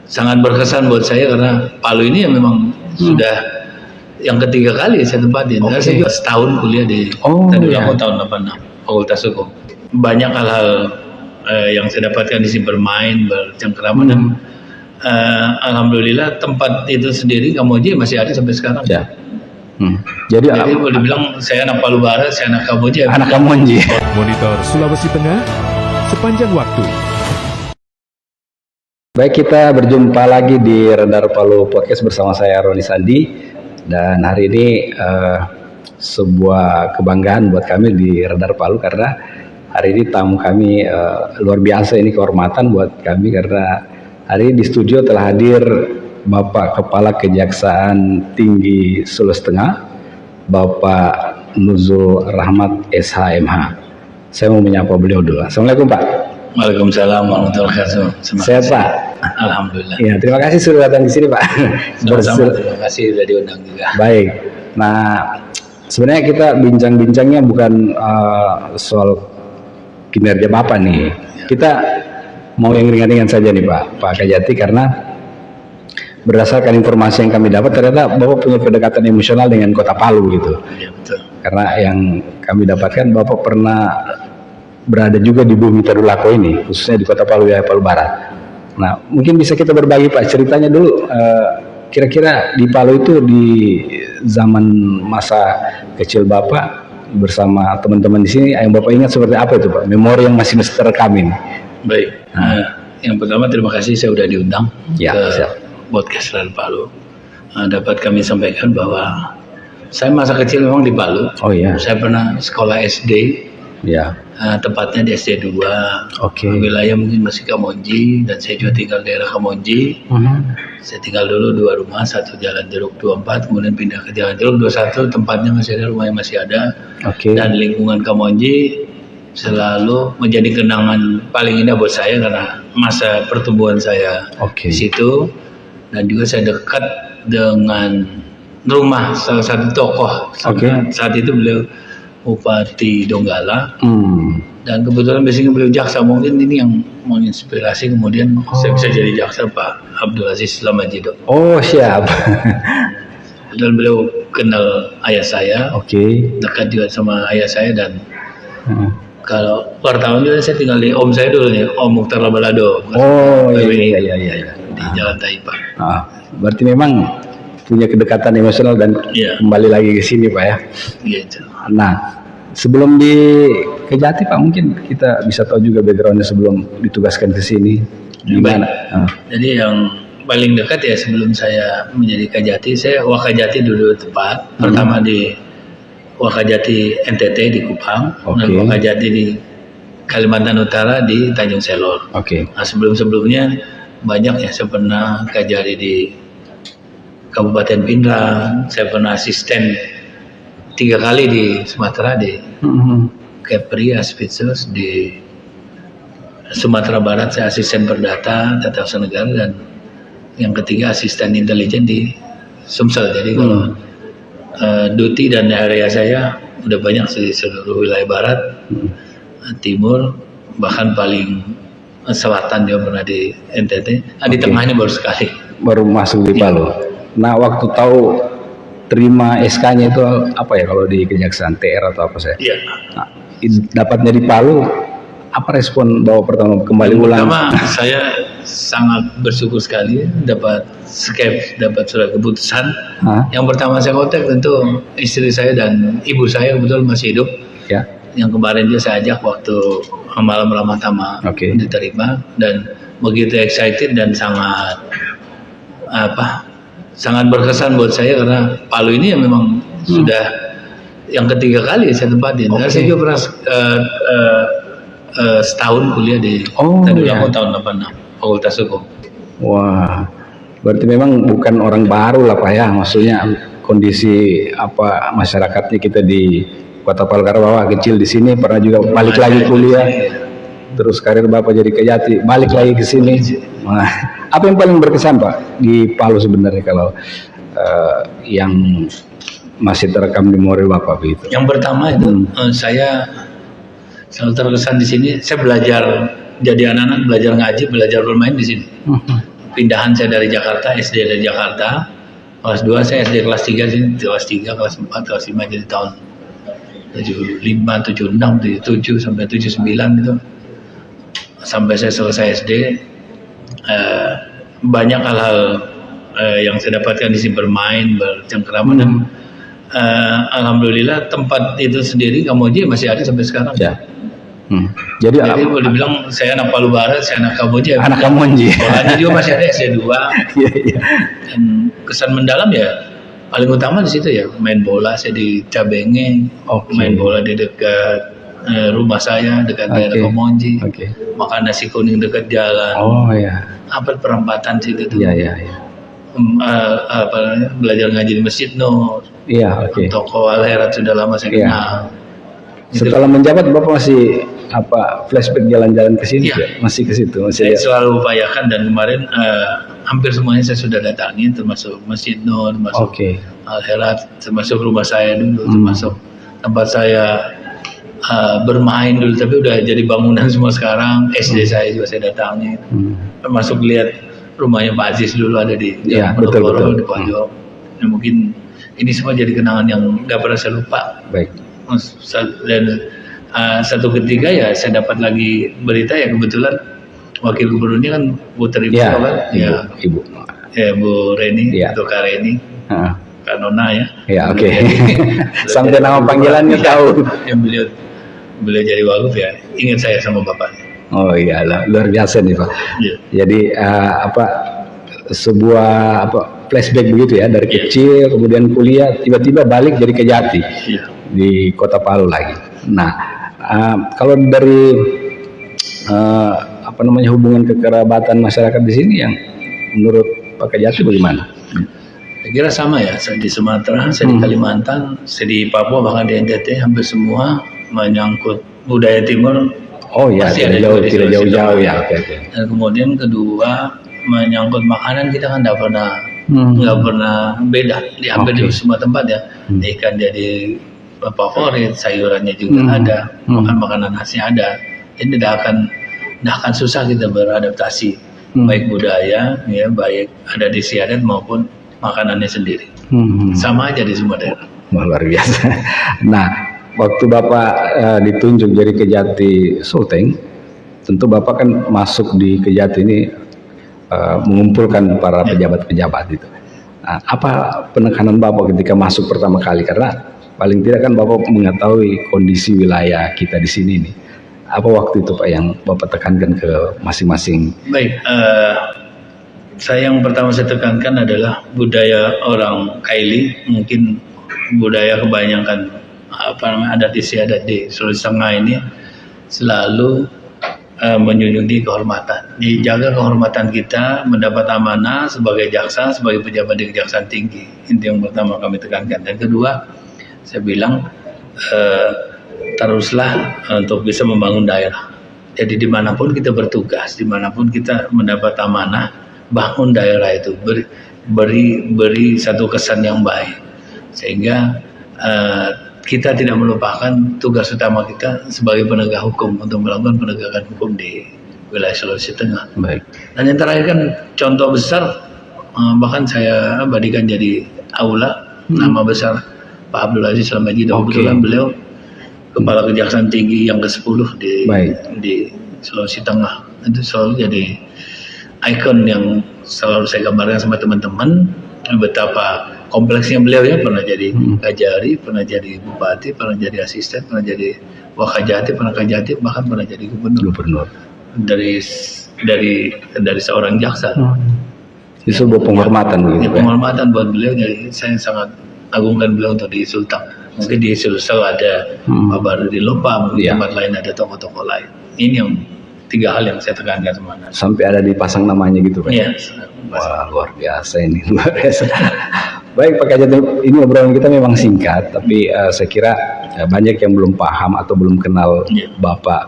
sangat berkesan buat saya karena Palu ini ya memang sudah yang ketiga kali saya tempatin. Karena saya juga setahun kuliah di Tadulako tahun 86 Fakultas Hukum. Banyak hal-hal yang saya dapatkan di sini, bermain, bercengkrama dan alhamdulillah tempat itu sendiri Kamboja masih ada sampai sekarang. Ya. Jadi boleh dibilang saya anak Palu Barat, saya anak Kamboja. Anak Kamboja. Monitor Sulawesi Tengah sepanjang waktu. Baik, kita berjumpa lagi di Radar Palu Podcast bersama saya Roni Sandi, dan hari ini sebuah kebanggaan buat kami di Radar Palu karena hari ini tamu kami luar biasa, ini kehormatan buat kami karena hari ini di studio telah hadir Bapak Kepala Kejaksaan Tinggi Sulawesi Tengah, Bapak Nuzul Rahmat SHMH. Saya mau menyapa beliau dulu. Assalamualaikum Pak. Waalaikumsalam warahmatullahi wabarakatuh. Sehat Pak? Alhamdulillah. Ya, terima kasih sudah datang di sini Pak. Sama-sama, terima kasih sudah diundang juga. Baik. Nah, sebenarnya kita bincang-bincangnya bukan soal kinerja Bapak nih. Kita mau yang ringan-ringan saja nih Pak Kajati, karena berdasarkan informasi yang kami dapat ternyata Bapak punya kedekatan emosional dengan Kota Palu gitu. Ya, betul. Karena yang kami dapatkan Bapak pernah berada juga di bumi Tadulako ini, khususnya di Kota Palu, ya, Palu Barat. Nah, mungkin bisa kita berbagi Pak ceritanya dulu, kira-kira di Palu itu di zaman masa kecil Bapak bersama teman-teman di sini, yang Bapak ingat seperti apa itu Pak? Memori yang masih terekam ini. Baik. Yang pertama terima kasih saya sudah diundang Ya, ke siap. podcast Radar Palu. Dapat kami sampaikan bahwa saya masa kecil memang di Palu. Oh iya. Saya pernah sekolah SD. Ya. Tepatnya di SD 2. Oke. Wilayah mungkin masih Kamonji dan saya juga tinggal daerah Kamonji. Saya tinggal dulu 2 rumah, satu Jalan Jeruk 24, kemudian pindah ke Jalan Jeruk 21, tempatnya masih ada, rumahnya masih ada. Oke. Dan lingkungan Kamonji selalu menjadi kenangan paling indah buat saya karena masa pertumbuhan saya Oke. di situ, dan juga saya dekat dengan rumah salah satu tokoh. Oke. Saat itu beliau Bupati Donggala. Dan kebetulan biasanya beliau jaksa, mungkin ini yang menginspirasi kemudian saya bisa jadi jaksa, Pak Abdul Aziz Lamajido. Oh, siap. Dan beliau kenal ayah saya, Oke. dekat juga sama ayah saya, dan kalau wartawan juga saya tinggal di om saya dulu nih, Om Mukhtar Labalado. Oh, iya, iya. di Jalan Taipa. Berarti memang punya kedekatan emosional dan kembali lagi ke sini Pak ya. Gitu. Nah, sebelum di Kejati Pak, mungkin kita bisa tahu juga backgroundnya sebelum ditugaskan ke sini. Gimana? Jadi yang paling dekat ya sebelum saya menjadi Kajati, saya Wakajati dulu tepat. Pertama di Wakajati NTT di Kupang, dan Wakajati di Kalimantan Utara di Tanjung Selor. Oke. Nah, sebelum-sebelumnya banyak ya, saya pernah Kajari di Kabupaten Pindrang, saya pernah asisten 3 kali di Sumatera, di Kepri, Aspitsus, di Sumatera Barat saya asisten perdata Tata Usaha Negara, dan yang ketiga asisten intelijen di Sumsel. Jadi kalau duty dan area saya udah banyak di seluruh wilayah barat, timur, bahkan paling selatan juga pernah di NTT. Di tengahnya baru sekali. Baru masuk di Palu. Nah, waktu tahu terima SK-nya itu apa ya kalau di Kejaksaan, TR atau apa saya? Iya. Nah, dapatnya di Palu, apa respon Bapak pertama kembali ulang? Pertama, saya sangat bersyukur sekali dapat dapat surat keputusan. Yang pertama saya kontak tentu istri saya dan ibu saya, kebetulan masih hidup. Ya. Yang kemarin dia saya ajak waktu malam Ramadhan diterima, dan begitu excited dan sangat sangat berkesan buat saya karena Palu ini ya memang sudah yang ketiga kali saya tempatin. Karena saya juga pernah setahun kuliah di Tadulako tahun 86 Fakultas Hukum. Wah, berarti memang bukan orang baru lah Pak ya, maksudnya kondisi masyarakatnya kita di Kota Palu, karena Bapak kecil di sini, pernah juga balik lagi kuliah, terus karir Bapak jadi Kejati, balik lagi ke sini. Nah, apa yang paling berkesan Pak di Palu sebenarnya kalau yang masih terekam di memori Bapak begitu? Yang pertama itu saya selalu terkesan di sini. Saya belajar jadi anak-anak, belajar ngaji, belajar bermain di sini. pindahan saya dari Jakarta, SD dari Jakarta. Kelas 2 saya SD kelas 3 sini, kelas 3, kelas 4, kelas 5 jadi tahun 75, 76, 77 sampai 79 gitu. Sampai saya selesai SD, banyak hal-hal yang saya dapatkan di sini, bermain, bercengkrama dan alhamdulillah tempat itu sendiri Kamboja masih ada sampai sekarang. Ya. Jadi boleh dibilang saya anak Palu Barat, saya anak Kamboja. anak Kamboja. Sekolahnya juga masih ada SD 2. Iya, iya. Dan kesan mendalam ya paling utama di situ ya, main bola saya di Cabenge, main bola di dekat rumah saya, dekat daerah Komonji, makan nasi kuning dekat jalan. Oh ya. Hampir perempatan situ tuh. Iya. Belajar ngaji di Masjid Nur. Iya, oke. Toko Al-Herat sudah lama saya kenal. Setelah menjabat Bapak masih flashback jalan-jalan ke sini? Iya. Masih ke situ? Saya selalu upayakan dan kemarin hampir semuanya saya sudah datangi, termasuk Masjid Nur, termasuk Al-Herat, termasuk rumah saya dulu, termasuk tempat saya bermain dulu, tapi udah jadi bangunan semua sekarang. SD saya juga saya datangi, termasuk lihat rumahnya Pak Aziz dulu ada di betul. di pojok. Ya, mungkin ini semua jadi kenangan yang nggak pernah saya lupa. Baik. Dan satu ketika ya saya dapat lagi berita ya, kebetulan wakil gubernurnya kan Putri Ibu Ibu. Ya, Bu Reni atau Kak Reni, Kak Nona ya. Ya, oke. Sampai nama panggilannya tahu. Yang beliau jadi wagub ya, ingat saya sama Bapak. Oh iya, luar biasa nih Pak. Ya. Jadi sebuah flashback begitu ya, dari kecil kemudian kuliah, tiba-tiba balik jadi Kejati di Kota Palu lagi. Nah, kalau dari hubungan kekerabatan masyarakat di sini yang menurut Pak Kejati bagaimana? Saya kira sama ya, saya di Sumatera, saya di Kalimantan, saya di Papua, bahkan di NTT, hampir semua menyangkut budaya Timur. Oh ya, tidak jauh-jauh ya. Dan kemudian kedua, menyangkut makanan kita kan nggak pernah beda di hampir di semua tempat ya. Ikan jadi favorit, sayurannya juga ada, makanan khasnya ada. Ini tidak akan susah kita beradaptasi, baik budaya ya, baik adat istiadat maupun makanannya sendiri. Sama aja di semua daerah. Luar biasa. Nah, waktu Bapak ditunjuk jadi Kejati Sulteng, tentu Bapak kan masuk di Kejati ini mengumpulkan para pejabat-pejabat itu. Nah, apa penekanan Bapak ketika masuk pertama kali? Karena paling tidak kan Bapak mengetahui kondisi wilayah kita di sini nih. Apa waktu itu Pak yang Bapak tekankan ke masing-masing? Baik, yang pertama saya tekankan adalah budaya orang Kaili, mungkin budaya kebanyakan adat istiadat di Sulawesi Tengah ini selalu menjunjung tinggi kehormatan. Dijaga kehormatan kita, mendapat amanah sebagai jaksa, sebagai pejabat di Kejaksaan Tinggi. Itu yang pertama kami tekankan. Dan kedua, saya bilang teruslah untuk bisa membangun daerah. Jadi dimanapun kita bertugas, dimanapun kita mendapat amanah, bangun daerah itu, beri satu kesan yang baik, sehingga kita tidak melupakan tugas utama kita sebagai penegak hukum untuk melakukan penegakan hukum di wilayah Sulawesi Tengah. Baik. Dan yang terakhir kan contoh besar, bahkan saya abadikan jadi aula, nama besar Pak Abdul Aziz Al-Majid. Kebetulan beliau Kepala Kejaksaan Tinggi yang ke-10 di Sulawesi Tengah. Itu selalu jadi ikon yang selalu saya gambarkan sama teman-teman, betapa kompleksnya beliau ya, pernah jadi Kajari, pernah jadi Bupati, pernah jadi asisten, pernah jadi Wakajati, pernah Kajati, bahkan pernah jadi gubernur. Dari seorang jaksa. Itu sebuah penghormatan begitu. Penghormatan buat beliau, jadi saya sangat agungkan beliau untuk di Sulteng. Mungkin di Sulsel ada Pak Baru di Lopa, mungkin tempat lain ada tokoh-tokoh lain. Ini yang 3 hal yang saya tekankan semuanya. Sampai ada dipasang namanya gitu Pak? Iya. Wah, luar biasa ini, luar biasa. Baik Pak Kejati, ini obrolan kita memang singkat, tapi saya kira banyak yang belum paham atau belum kenal Bapak,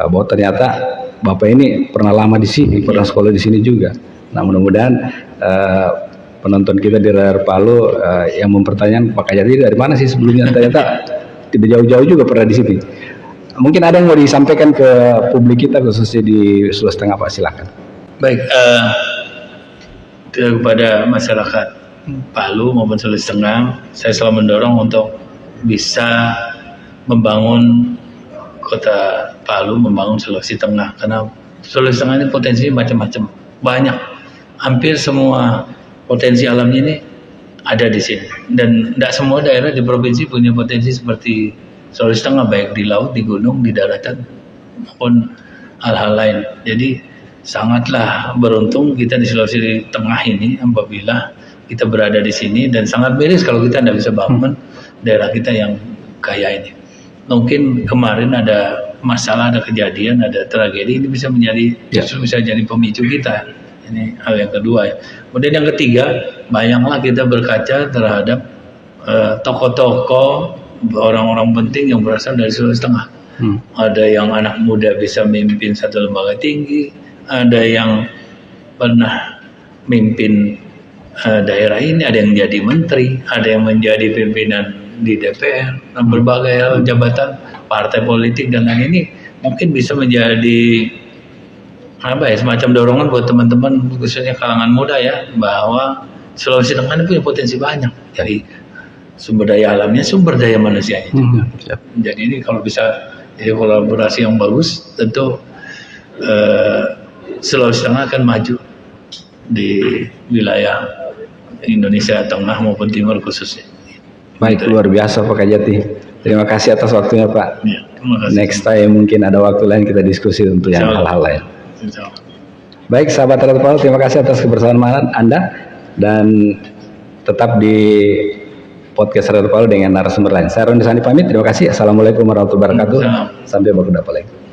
bahwa ternyata Bapak ini pernah lama di sini, pernah sekolah di sini juga. Nah, mudah-mudahan penonton kita di Radar Palu yang mempertanyakan Pak Kejati dari mana sih sebelumnya, ternyata tidak jauh-jauh juga pernah di sini. Mungkin ada yang mau disampaikan ke publik kita khususnya di Sulawesi Tengah Pak, silakan. Baik, kepada masyarakat Palu maupun Sulawesi Tengah, saya selalu mendorong untuk bisa membangun kota Palu, membangun Sulawesi Tengah, karena Sulawesi Tengah ini potensinya macam-macam, banyak, hampir semua potensi alamnya ini ada di sini, dan tidak semua daerah di provinsi punya potensi seperti Sulawesi Tengah, baik di laut, di gunung, di daratan maupun hal-hal lain. Jadi sangatlah beruntung kita di Sulawesi Tengah ini apabila kita berada di sini, dan sangat miris kalau kita tidak bisa bangun daerah kita yang kaya ini. Mungkin kemarin ada masalah, ada kejadian, ada tragedi, ini bisa menjadi justru bisa jadi pemicu kita. Ini hal yang kedua ya. Kemudian yang ketiga, bayanglah kita berkaca terhadap tokoh-tokoh, orang-orang penting yang berasal dari Sulawesi Tengah. Ada yang anak muda bisa memimpin satu lembaga tinggi, ada yang pernah mimpin daerah ini, ada yang menjadi menteri, ada yang menjadi pimpinan di DPR, dan berbagai jabatan partai politik dan lain. Ini mungkin bisa menjadi semacam dorongan buat teman-teman khususnya kalangan muda ya, bahwa Sulawesi Tengah ini punya potensi banyak, jadi sumber daya alamnya, sumber daya manusianya juga. Jadi ini kalau bisa jadi kolaborasi yang bagus, tentu Sulawesi Tengah akan maju di wilayah Indonesia Tengah maupun Timur khususnya. Baik, luar biasa Pak Kajati. Terima kasih atas waktunya Pak. Ya, terima kasih. Next time mungkin ada waktu lain kita diskusi untuk yang hal-hal lain. Baik sahabat Radio Palu, terima kasih atas kebersamaan Anda, dan tetap di podcast Radio Palu dengan narasumber lain. Saya Roni Sani pamit, terima kasih. Assalamualaikum warahmatullahi wabarakatuh. Sampai berjumpa lagi.